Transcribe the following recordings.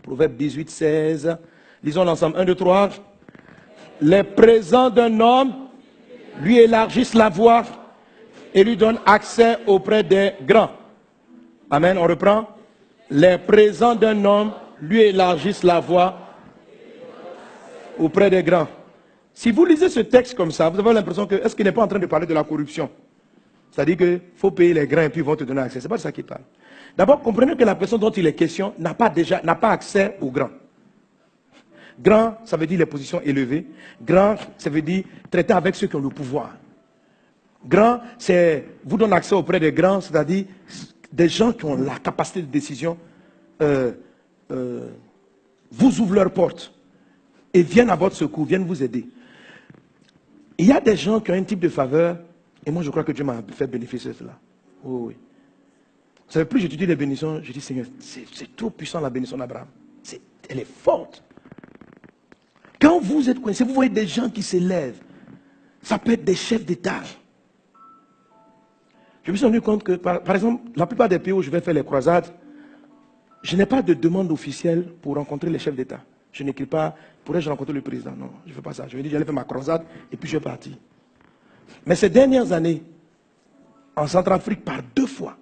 Proverbe 18, 16. Lisons l'ensemble. 1, 2, 3. Les présents d'un homme lui élargissent la voie et lui donnent accès auprès des grands. Amen, on reprend. Les présents d'un homme lui élargissent la voie auprès des grands. Si vous lisez ce texte comme ça, vous avez l'impression que, est-ce qu'il n'est pas en train de parler de la corruption? C'est-à-dire qu'il faut payer les grands et puis ils vont te donner accès. Ce n'est pas de ça qu'il parle. D'abord, comprenez que la personne dont il est question n'a pas accès aux grands. Grand, ça veut dire les positions élevées. Grand, ça veut dire traiter avec ceux qui ont le pouvoir. Grand, c'est vous donne accès auprès des grands, c'est-à-dire des gens qui ont la capacité de décision, vous ouvrent leurs portes et viennent à votre secours, viennent vous aider. Il y a des gens qui ont un type de faveur, et moi je crois que Dieu m'a fait bénéficier de cela. Oh, oui. Vous savez, plus j'étudie les bénédictions, je dis Seigneur, c'est trop puissant la bénédiction d'Abraham. Elle est forte. Quand vous êtes coincé, vous voyez des gens qui s'élèvent. Ça peut être des chefs d'État. Je me suis rendu compte que, par exemple, la plupart des pays où je vais faire les croisades, je n'ai pas de demande officielle pour rencontrer les chefs d'État. Je n'écris pas, pourrais-je rencontrer le président? Non, je ne fais pas ça. Je vais dire, j'allais faire ma croisade et puis je vais partir. Mais ces dernières années, en Centrafrique, par 2 fois,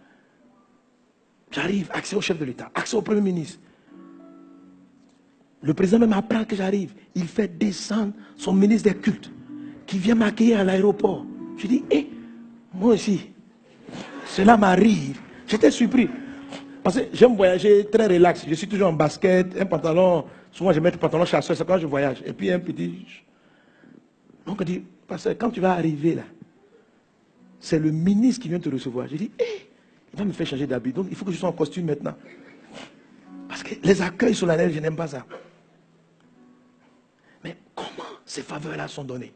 j'arrive, accès au chef de l'État, accès au Premier ministre. Le président même apprend que j'arrive. Il fait descendre son ministre des cultes qui vient m'accueillir à l'aéroport. Je dis, moi aussi, cela m'arrive. J'étais surpris. Parce que j'aime voyager très relax. Je suis toujours en basket, un pantalon. Souvent, je mets un pantalon chasseur, c'est quand je voyage. Et puis un petit. Donc, on dit, parce que quand tu vas arriver là, c'est le ministre qui vient te recevoir. Je dis, il va me faire changer d'habit. Donc, il faut que je sois en costume maintenant. Parce que les accueils solennels, je n'aime pas ça. Mais comment ces faveurs-là sont données?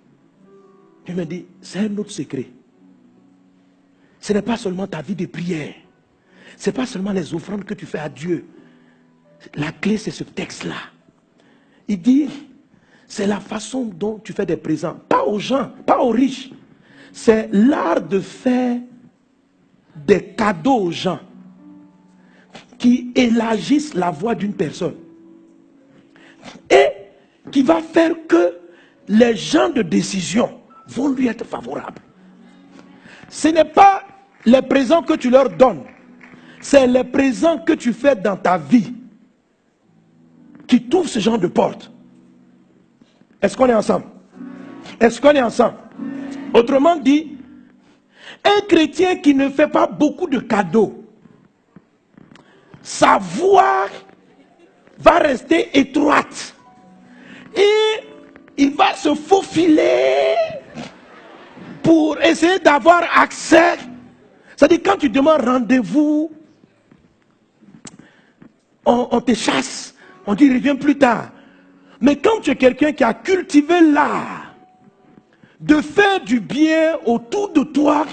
Je me dis, c'est un autre secret. Ce n'est pas seulement ta vie de prière. Ce n'est pas seulement les offrandes que tu fais à Dieu. La clé, c'est ce texte-là. Il dit, c'est la façon dont tu fais des présents. Pas aux gens, pas aux riches. C'est l'art de faire des cadeaux aux gens qui élargissent la voix d'une personne. Et qui va faire que les gens de décision vont lui être favorables. Ce n'est pas les présents que tu leur donnes. C'est les présents que tu fais dans ta vie qui t'ouvrent ce genre de porte. Est-ce qu'on est ensemble? Est-ce qu'on est ensemble? Autrement dit, un chrétien qui ne fait pas beaucoup de cadeaux, sa voix va rester étroite. Et il va se faufiler pour essayer d'avoir accès. C'est-à-dire quand tu demandes rendez-vous, on te chasse. On dit reviens plus tard. Mais quand tu es quelqu'un qui a cultivé l'art de faire du bien autour de toi,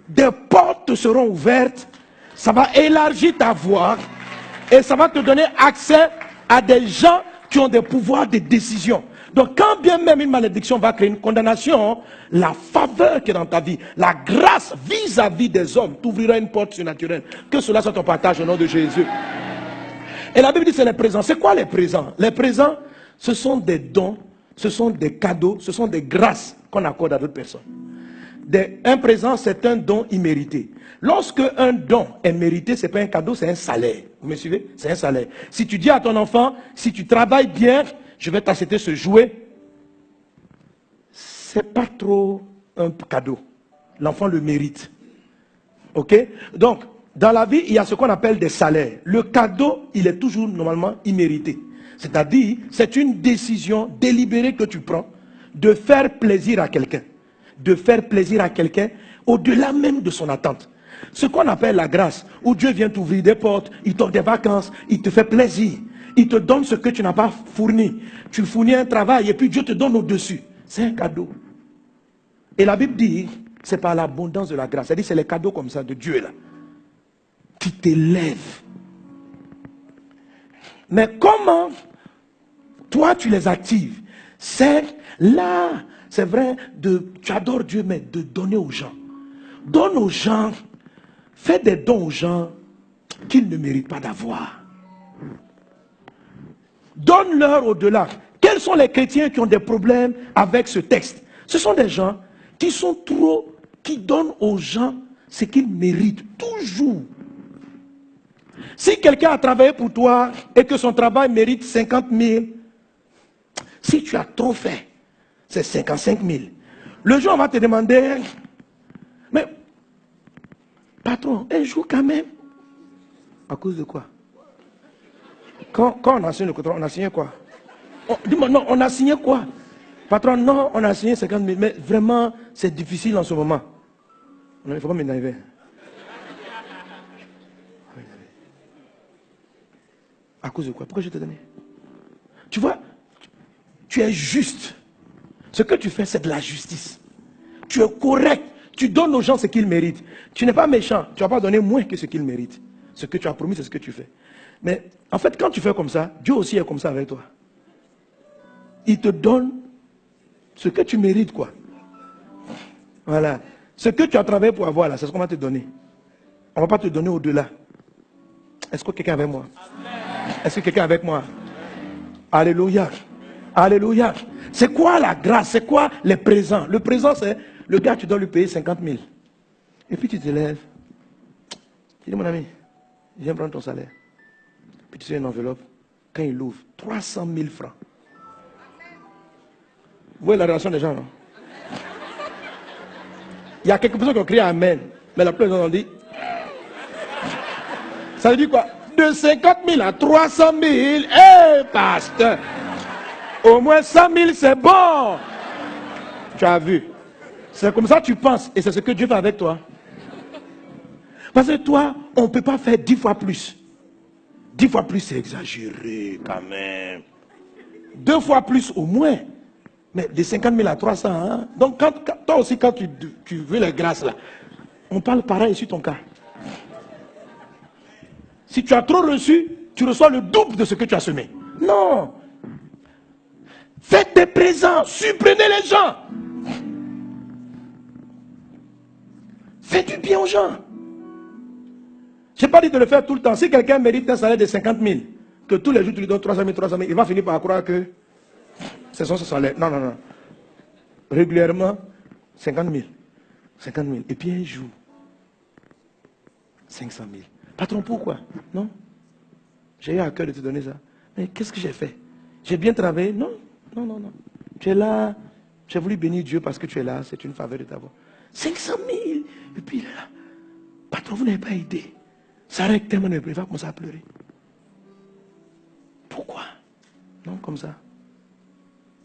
des portes te seront ouvertes, ça va élargir ta voix et ça va te donner accès à des gens qui ont des pouvoirs de décision. Donc quand bien même une malédiction va créer une condamnation, la faveur qui est dans ta vie, la grâce vis-à-vis des hommes t'ouvrira une porte surnaturelle. Que cela soit ton partage au nom de Jésus. Et la Bible dit c'est les présents. C'est quoi les présents? Les présents, ce sont des dons, ce sont des cadeaux, ce sont des grâces qu'on accorde à d'autres personnes. Un présent, c'est un don immérité. Lorsque un don est mérité, ce n'est pas un cadeau, c'est un salaire. Vous me suivez? C'est un salaire. Si tu dis à ton enfant, si tu travailles bien, je vais t'acheter ce jouet, ce n'est pas trop un cadeau. L'enfant le mérite. Ok? Donc, dans la vie, il y a ce qu'on appelle des salaires. Le cadeau, il est toujours normalement immérité. C'est-à-dire, c'est une décision délibérée que tu prends de faire plaisir à quelqu'un. De faire plaisir à quelqu'un au-delà même de son attente. Ce qu'on appelle la grâce, où Dieu vient t'ouvrir des portes, il t'offre des vacances, il te fait plaisir. Il te donne ce que tu n'as pas fourni. Tu fournis un travail et puis Dieu te donne au-dessus. C'est un cadeau. Et la Bible dit, c'est par l'abondance de la grâce. C'est-à-dire, c'est les cadeaux comme ça de Dieu là, qui t'élèvent. Mais comment toi tu les actives? C'est là, c'est vrai, tu adores Dieu, mais de donner aux gens. Donne aux gens, fais des dons aux gens qu'ils ne méritent pas d'avoir. Donne-leur au-delà. Quels sont les chrétiens qui ont des problèmes avec ce texte? Ce sont des gens qui donnent aux gens ce qu'ils méritent, toujours. Si quelqu'un a travaillé pour toi et que son travail mérite 50 000, si tu as trop fait, c'est 55 000. Le jour, on va te demander, mais patron, un jour quand même. À cause de quoi? Quand on a signé le contrat, on a signé quoi? Dis-moi, non, on a signé quoi? Patron, non, on a signé 50 000, mais vraiment, c'est difficile en ce moment. Non, il ne faut pas m'énerver. À cause de quoi? Pourquoi je t'ai donné? Tu vois, tu es juste. Ce que tu fais, c'est de la justice. Tu es correct. Tu donnes aux gens ce qu'ils méritent. Tu n'es pas méchant. Tu ne vas pas donner moins que ce qu'ils méritent. Ce que tu as promis, c'est ce que tu fais. Mais en fait, quand tu fais comme ça, Dieu aussi est comme ça avec toi. Il te donne ce que tu mérites, quoi. Voilà. Ce que tu as travaillé pour avoir, là, c'est ce qu'on va te donner. On ne va pas te donner au-delà. Est-ce que quelqu'un est avec moi? Est-ce que quelqu'un est avec moi? Alléluia. Alléluia. C'est quoi la grâce? C'est quoi les présents? Le présent, c'est le gars, tu dois lui payer 50 000. Et puis tu te lèves. Tu dis, mon ami, viens prendre ton salaire. Puis tu sais une enveloppe. Quand il ouvre, 300 000 francs. Vous voyez la réaction des gens, non? Il y a quelques personnes qui ont crié Amen. Mais la plupart ont dit. Ça veut dire quoi? De 50 000 à 300 000. Hé, pasteur! Au moins 100 000, c'est bon. Tu as vu. C'est comme ça que tu penses. Et c'est ce que Dieu fait avec toi. Parce que toi, on ne peut pas faire 10 fois plus. 10 fois plus, c'est exagéré quand même. 2 fois plus au moins. Mais de 50 000 à 300, hein? Donc toi aussi, quand tu veux les grâces là, on parle pareil sur ton cas. Si tu as trop reçu, tu reçois le double de ce que tu as semé. Non. Faites des présents, surprenez les gens. Faites du bien aux gens. Je n'ai pas dit de le faire tout le temps. Si quelqu'un mérite un salaire de 50 000, que tous les jours tu lui donnes 300 000, 300 000, il va finir par croire que c'est son salaire. Non, non, non. Régulièrement, 50 000. 50 000. Et puis un jour, 500 000. Patron, pourquoi? Non. J'ai eu à cœur de te donner ça. Mais qu'est-ce que j'ai fait? J'ai bien travaillé? Non, non, non, non. Tu es là. J'ai voulu bénir Dieu parce que tu es là. C'est une faveur de t'avoir. 500 000. Et puis là, patron, vous n'avez pas aidé. Ça règle tellement de il va commencer à pleurer. Pourquoi? Non, comme ça.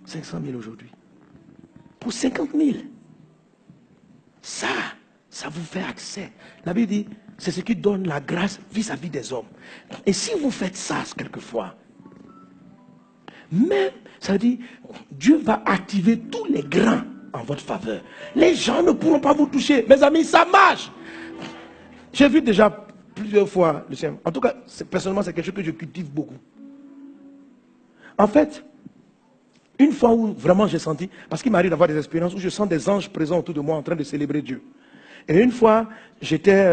500 000 aujourd'hui. Pour 50 000. Ça vous fait accès. La Bible dit, c'est ce qui donne la grâce vis-à-vis des hommes. Et si vous faites ça quelquefois, même, ça veut dire, Dieu va activer tous les grains en votre faveur. Les gens ne pourront pas vous toucher. Mes amis, ça marche. J'ai vu déjà plusieurs fois, Lucien. En tout cas, personnellement, c'est quelque chose que je cultive beaucoup. En fait, une fois où vraiment j'ai senti, parce qu'il m'arrive d'avoir des expériences où je sens des anges présents autour de moi en train de célébrer Dieu. Et une fois, j'étais,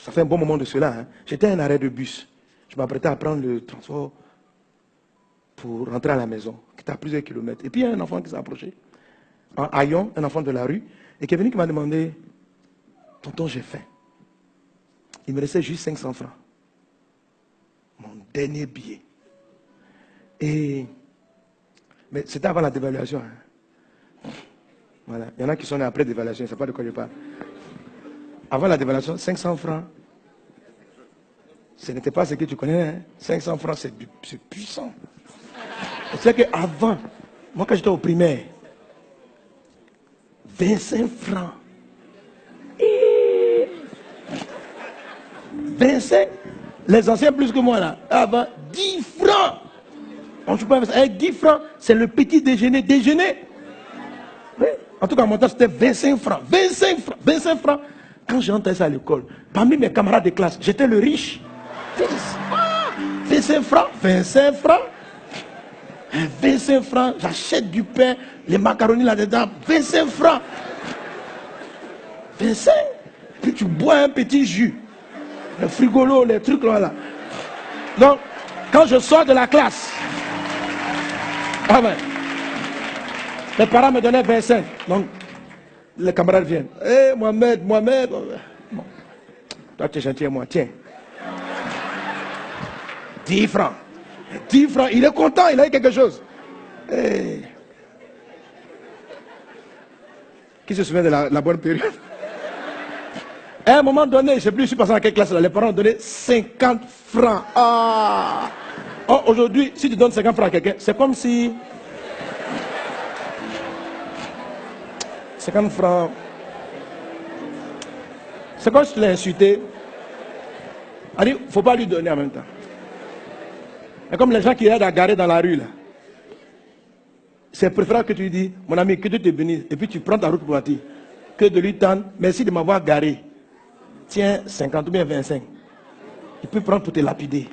ça fait un bon moment de cela, hein, j'étais à un arrêt de bus. Je m'apprêtais à prendre le transport pour rentrer à la maison, qui était à plusieurs kilomètres. Et puis il y a un enfant qui s'est approché, en haillon, un enfant de la rue, et qui est venu qui m'a demandé, tonton, j'ai faim. Il me restait juste 500 francs. Mon dernier billet. Mais c'était avant la dévaluation. Hein. Voilà. Il y en a qui sont nés après la dévaluation, je ne sais pas de quoi je parle. Avant la dévaluation, 500 francs. Ce n'était pas ce que tu connais. Hein. 500 francs, c'est puissant. C'est qu'avant, moi quand j'étais au primaire, 25 francs. 25, les anciens plus que moi là, avant 10 francs. On ne peut pas faire ça. Avec 10 francs, c'est le petit déjeuner. Oui. En tout cas, mon temps, c'était 25 francs. 25 francs. 25 francs. Quand j'entrais ça à l'école, parmi mes camarades de classe, j'étais le riche. 25 francs. 25 francs. 25 francs. J'achète du pain, les macaronis là-dedans. 25 francs. 25. Puis tu bois un petit jus. Le frigolo, les trucs là. Donc, Quand je sors de la classe, ah ben, mes parents me donnaient 25. Donc, les camarades viennent. Hé, Mohamed. Bon. Toi, tu es gentil à moi, tiens. 10 francs. 10 francs, il est content, il a eu quelque chose. Hey. Qui se souvient de la bonne période? À un moment donné, je ne sais plus, je suis passé dans quelle classe là, les parents ont donné 50 francs. Ah! Oh, aujourd'hui, si tu donnes 50 francs à quelqu'un, c'est comme si... 50 francs... C'est comme si tu l'as insulté. Il ne faut pas lui donner en même temps. C'est comme les gens qui aident à garer dans la rue là. C'est préférable que tu lui dis, mon ami, que Dieu te bénisse, et puis tu prends ta route pour partir, que de lui tendre, merci de m'avoir garé. Tiens, 50 ou bien 25. Il peut prendre pour te lapider.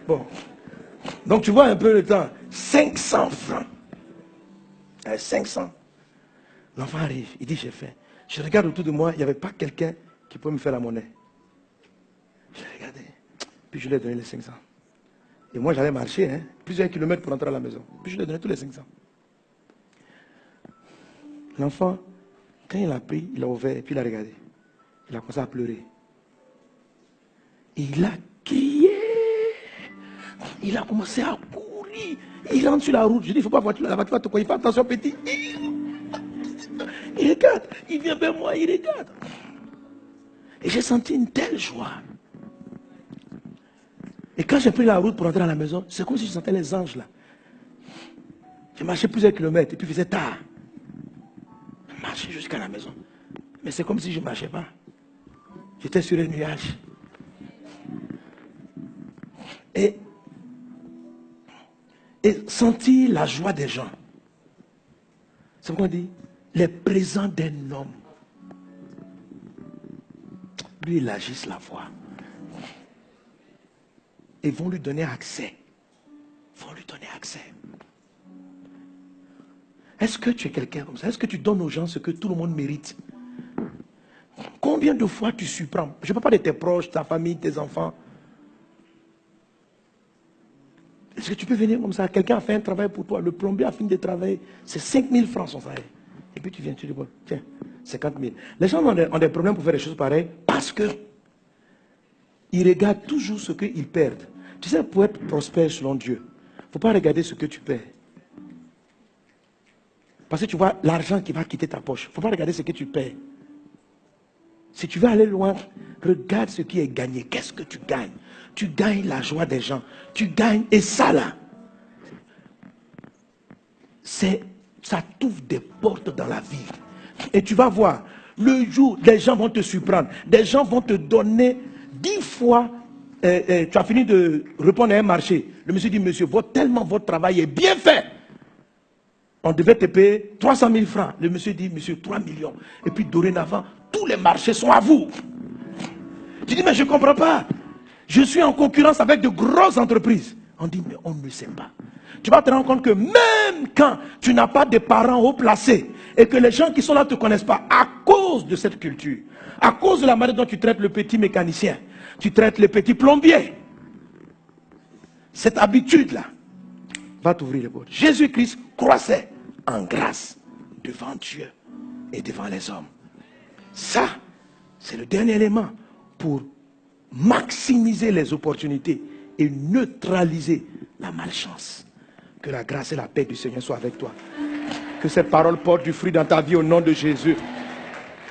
Bon. Donc tu vois un peu le temps. 500 francs. 500. L'enfant arrive, il dit, j'ai faim. Je regarde autour de moi, il n'y avait pas quelqu'un qui pouvait me faire la monnaie. Je l'ai regardé, puis je lui ai donné les 500. Et moi, j'allais marcher, plusieurs kilomètres pour entrer à la maison. Puis je lui ai donné tous les 500. L'enfant, quand il a pris, il a ouvert, et puis il a regardé. Il a commencé à pleurer. Il a crié. Il a commencé à courir. Il rentre sur la route. Je dis, il ne faut pas voir la voiture va te courir. Fais attention, petit. Il regarde. Il vient vers moi, il regarde. Et j'ai senti une telle joie. Et quand j'ai pris la route pour entrer à la maison, c'est comme si je sentais les anges là. J'ai marché plusieurs kilomètres et puis il faisait tard. Je marchais jusqu'à la maison. Mais c'est comme si je ne marchais pas. J'étais sur un nuage. Et sentir la joie des gens. C'est pourquoi on dit les présents d'un homme. Lui, il agisse la voix. Et vont lui donner accès. Vont lui donner accès. Est-ce que tu es quelqu'un comme ça? Est-ce que tu donnes aux gens ce que tout le monde mérite? Combien de fois tu surprends? Je ne parle pas de tes proches, ta famille, tes enfants. Est-ce que tu peux venir comme ça? Quelqu'un a fait un travail pour toi, le plombier a fini de travailler, c'est 5 000 francs son salaire. Et puis tu viens, tu dis, bon, tiens, 50 000. Les gens ont des problèmes pour faire des choses pareilles parce que ils regardent toujours ce qu'ils perdent. Tu sais, pour être prospère selon Dieu, il ne faut pas regarder ce que tu perds. Parce que tu vois l'argent qui va quitter ta poche. Il ne faut pas regarder ce que tu perds. Si tu veux aller loin, regarde ce qui est gagné. Qu'est-ce que tu gagnes? Tu gagnes la joie des gens. Tu gagnes, et ça là, ça t'ouvre des portes dans la vie. Et tu vas voir, le jour, des gens vont te surprendre. Des gens vont te donner 10 fois. Tu as fini de répondre à un marché. Le monsieur dit, monsieur, tellement votre travail est bien fait. On devait te payer 300 000 francs. Le monsieur dit, monsieur, 3 millions. Et puis dorénavant, tous les marchés sont à vous. Tu dis, mais je ne comprends pas. Je suis en concurrence avec de grosses entreprises. On dit, mais on ne sait pas. Tu vas te rendre compte que même quand tu n'as pas de parents haut placés et que les gens qui sont là ne te connaissent pas, à cause de cette culture, à cause de la manière dont tu traites le petit mécanicien, tu traites le petit plombier, cette habitude-là va t'ouvrir les portes. Jésus-Christ croissait en grâce devant Dieu et devant les hommes. Ça, c'est le dernier élément pour maximiser les opportunités et neutraliser la malchance. Que la grâce et la paix du Seigneur soient avec toi. Que cette parole porte du fruit dans ta vie au nom de Jésus.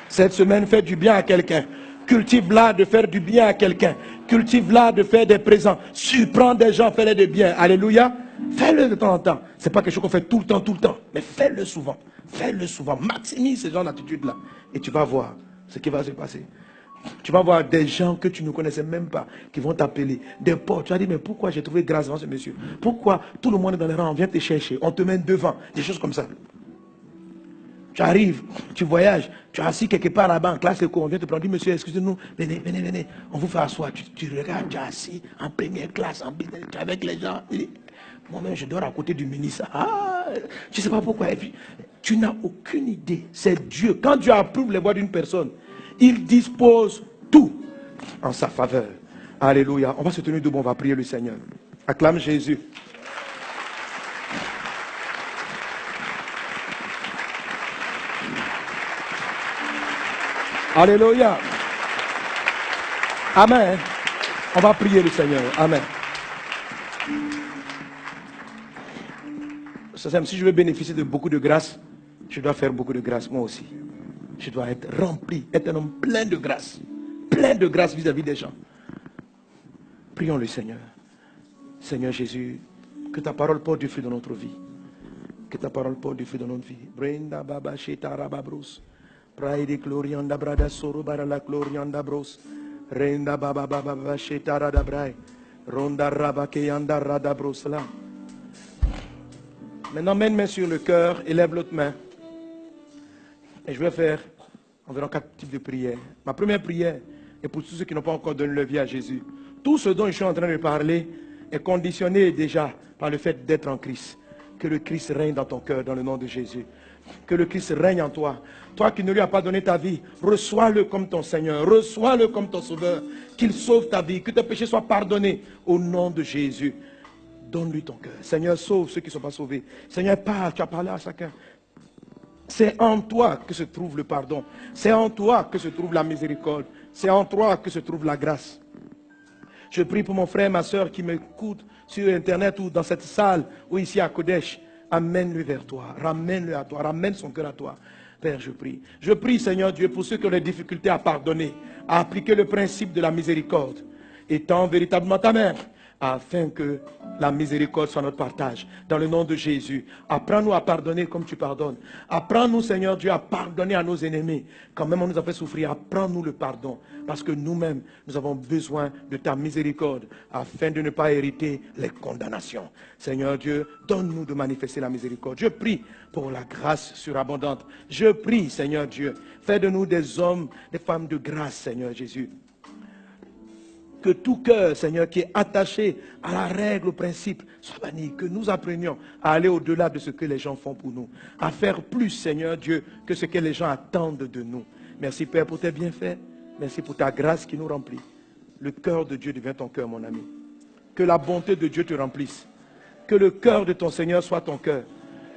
Cette semaine, fais du bien à quelqu'un. Cultive l'art de faire du bien à quelqu'un. Cultive l'art de faire des présents. Surprends des gens, fais-les de bien. Alléluia. Fais-le de temps en temps. Ce n'est pas quelque chose qu'on fait tout le temps. Mais fais-le souvent. Fais-le souvent. Maximise ce genre d'attitude-là. Et tu vas voir ce qui va se passer. Tu vas voir des gens que tu ne connaissais même pas qui vont t'appeler. Des potes. Tu vas dire, mais pourquoi j'ai trouvé grâce devant ce monsieur? Pourquoi tout le monde est dans les rangs? On vient te chercher. On te met devant. Des choses comme ça. Tu arrives, tu voyages, tu es assis quelque part là-bas en classe de cours. On vient te prendre. Dis, monsieur, excusez-nous, venez. On vous fait asseoir. Tu regardes, tu es assis en première classe, en business, tu es avec les gens. Moi-même, je dors à côté du ministre. Ah, je ne sais pas pourquoi. Et puis, tu n'as aucune idée. C'est Dieu. Quand Dieu approuve les voix d'une personne, il dispose tout. en sa faveur. Alléluia. On va se tenir debout, on va prier le Seigneur. Acclame Jésus. Alléluia. Amen. On va prier le Seigneur. Amen. Si je veux bénéficier de beaucoup de grâce, je dois faire beaucoup de grâce moi aussi. Je dois être rempli, être un homme plein de grâce vis-à-vis des gens. Prions le Seigneur. Seigneur Jésus, que ta parole porte du fruit dans notre vie. Que ta parole porte du fruit dans notre vie. Brenda baba sheta rababros. Praide glorianda brada soro barala glorianda bros. Renda baba baba sheta radabrai. Ronda rabake yanda radabros là. Maintenant, mets une main sur le cœur, élève l'autre main. Et je vais faire environ 4 types de prières. Ma première prière est pour tous ceux qui n'ont pas encore donné leur vie à Jésus. Tout ce dont je suis en train de parler est conditionné déjà par le fait d'être en Christ. Que le Christ règne dans ton cœur, dans le nom de Jésus. Que le Christ règne en toi. Toi qui ne lui as pas donné ta vie, reçois-le comme ton Seigneur. Reçois-le comme ton Sauveur. Qu'il sauve ta vie. Que tes péchés soient pardonnés au nom de Jésus. Donne-lui ton cœur. Seigneur, sauve ceux qui ne sont pas sauvés. Seigneur, parle, tu as parlé à chacun. C'est en toi que se trouve le pardon. C'est en toi que se trouve la miséricorde. C'est en toi que se trouve la grâce. Je prie pour mon frère, ma soeur qui m'écoutent sur Internet ou dans cette salle ou ici à Kodesh. Amène-le vers toi. Ramène-le à toi. Ramène son cœur à toi. Père, je prie. Je prie, Seigneur Dieu, pour ceux qui ont des difficultés à pardonner, à appliquer le principe de la miséricorde. Étends véritablement ta main, afin que la miséricorde soit notre partage. Dans le nom de Jésus, apprends-nous à pardonner comme tu pardonnes. Apprends-nous, Seigneur Dieu, à pardonner à nos ennemis. Quand même on nous a fait souffrir, apprends-nous le pardon. Parce que nous-mêmes, nous avons besoin de ta miséricorde, afin de ne pas hériter les condamnations. Seigneur Dieu, donne-nous de manifester la miséricorde. Je prie pour la grâce surabondante. Je prie, Seigneur Dieu, fais de nous des hommes, des femmes de grâce, Seigneur Jésus. Que tout cœur, Seigneur, qui est attaché à la règle, au principe, soit banni. Que nous apprenions à aller au-delà de ce que les gens font pour nous. À faire plus, Seigneur Dieu, que ce que les gens attendent de nous. Merci, Père, pour tes bienfaits. Merci pour ta grâce qui nous remplit. Le cœur de Dieu devient ton cœur, mon ami. Que la bonté de Dieu te remplisse. Que le cœur de ton Seigneur soit ton cœur.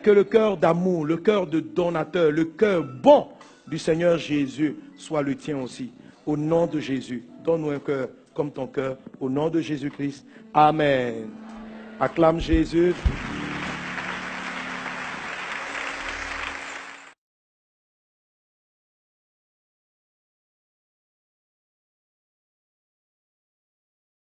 Que le cœur d'amour, le cœur de donateur, le cœur bon du Seigneur Jésus soit le tien aussi. Au nom de Jésus, donne-nous un cœur comme ton cœur, au nom de Jésus-Christ. Amen. Acclame Jésus.